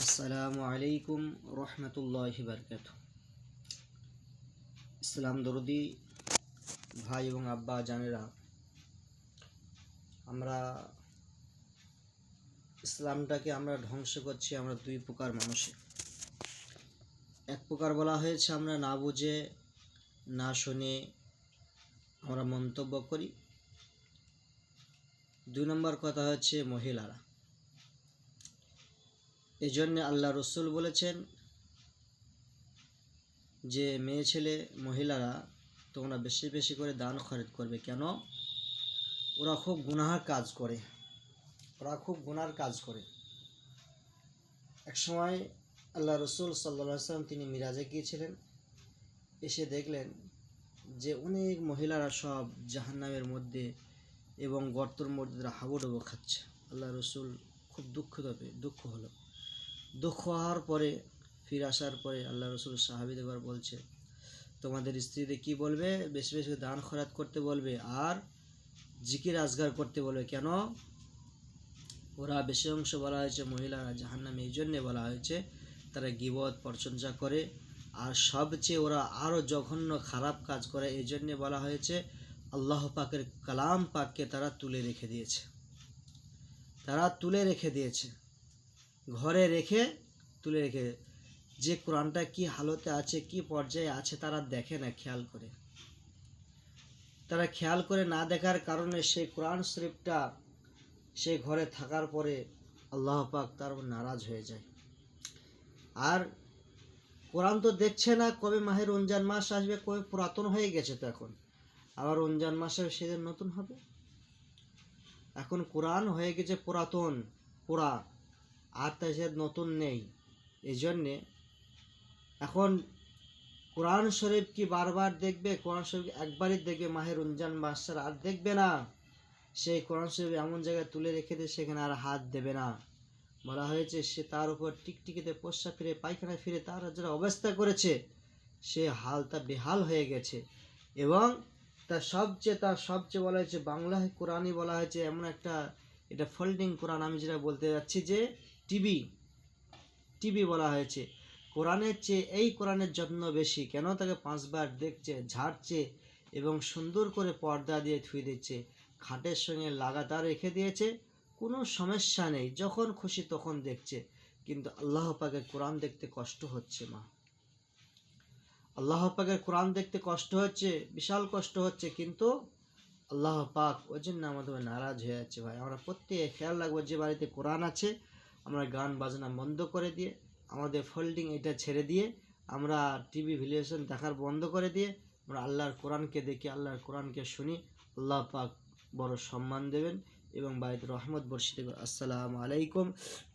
আসসালামু আলাইকুম রহমতুল্লাহি বারকাতুহু। ইসলাম দরদি ভাই এবং আব্বা জানেরা, আমরা ইসলামটাকে আমরা ধ্বংস করছি। আমরা দুই প্রকার মানুষে। এক প্রকার বলা হয়েছে আমরা না বুঝে না শুনে আমরা মন্তব্য করি। দুই নম্বর কথা হচ্ছে মহিলারা। এই জন্যে আল্লাহ রসুল বলেছেন যে মেয়ে ছেলে মহিলারা তোমরা বেশি বেশি করে দান খরচ করবে। কেন? ওরা খুব গুনাহের কাজ করে। এক সময় আল্লাহ রসুল সাল্লাল্লাহু আলাইহি ওয়াসাল্লাম তিনি মিরাজে গিয়েছিলেন। এসে দেখলেন যে অনেক মহিলারা সব জাহান্নামের মধ্যে এবং গর্তর মধ্যে হাবুডুবু খাচ্ছে। আল্লাহ রসুল খুব দুঃখ হলো। দুঃখ হওয়ার পরে ফিরে আসার পরে আল্লাহ রসুল সাহাবীদের বলছে, তোমাদের স্ত্রীদের কি বলবে? বেশি বেশি দান খরচ করতে বলবে আর জিকির আজগার করতে বলবে। কেন? ওরা বেশি অংশ বলা হয়েছে মহিলারা জাহান্নামে এই জন্যে বলা হয়েছে তারা গীবত প্রশংসা করে, আর সবচেয়ে ওরা আরও জঘন্য খারাপ কাজ করে। এই জন্যে বলা হয়েছে আল্লাহ পাকের কালাম পাককে তারা তুলে রেখে দিয়েছে, ঘরে রেখে তুলে রেখে। যে কোরআনটা কি হালতে আছে, কি পর্যায়ে আছে তারা দেখে না, খেয়াল করে না দেখার কারণে সেই কোরআন শরীফটা সেই ঘরে থাকার পরে আল্লাহ পাক তার নারাজ হয়ে যায়। আর কোরআন তো দেখছে না কবে মাহে রমজান মাস আসবে, কবে পুরাতন হয়ে গেছে। তো এখন আবার রমজান মাসে সেদিন নতুন হবে। এখন কোরআন হয়ে গেছে পুরাতন, পোড়া, আর তাই সে নতুন নেই। এই জন্যে এখন কোরআন শরীফ কি বারবার দেখবে? কোরআন শরীফ একবারই দেখবে মাহে রমজান মাস, আর দেখবে না। সেই কোরআন শরীফ এমন জায়গায় তুলে রেখে দিয়ে সেখানে আর হাত দেবে না। বলা হয়েছে সে তার উপর টিকটিকিতে পশ্চা ফিরে পায়খানা ফিরে তার যারা অবস্থা করেছে সে হালটা বেহাল হয়ে গেছে। এবং তার সবচেয়ে বলা হয়েছে বাংলায় কোরআনই বলা হয়েছে এমন একটা, এটা ফোল্ডিং কোরআন। আমি যেটা বলতে যাচ্ছি যে টিভি বলা হয়েছে। কোরআনের চেয়ে এই কোরআনের যত্ন বেশি। কেন? তাকে 5 বার দেখছে, ঝাড়ছে এবং সুন্দর করে পর্দা দিয়ে ধুয়ে দিচ্ছে, খাটের সঙ্গে লাগাতার রেখে দিয়েছে, কোনো সমস্যা নেই, যখন খুশি তখন দেখছে। কিন্তু আল্লাহ পাকের কোরআন দেখতে কষ্ট হচ্ছে মা, আল্লাহ পাকের কোরআন দেখতে কষ্ট হচ্ছে, বিশাল কষ্ট হচ্ছে। কিন্তু আল্লাহ পাক ওই জন্য আমাদের নারাজ হয়ে যাচ্ছে। ভাই, আমরা প্রত্যেকে খেয়াল রাখবো যে বাড়িতে কোরআন আছে আমরা গান বাজনা বন্ধ করে দিয়ে, আমাদের ফোল্ডিং এটা ছেড়ে দিয়ে, আমরা টিভি ভিডিওশন দেখার বন্ধ করে দিয়ে আমরা আল্লাহর কোরআনকে দেখি, আল্লাহর কোরআনকে শুনি। আল্লাহ পাক বড় সম্মান দেবেন এবং বাড়িতে রহমত বর্ষিত করবেন। আসসালামু আলাইকুম।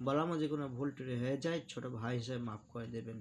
বলার মধ্যে কোনো ভুল টুটি হয়ে যায় ছোট ভাই হিসেবে মাফ করে দেবেন।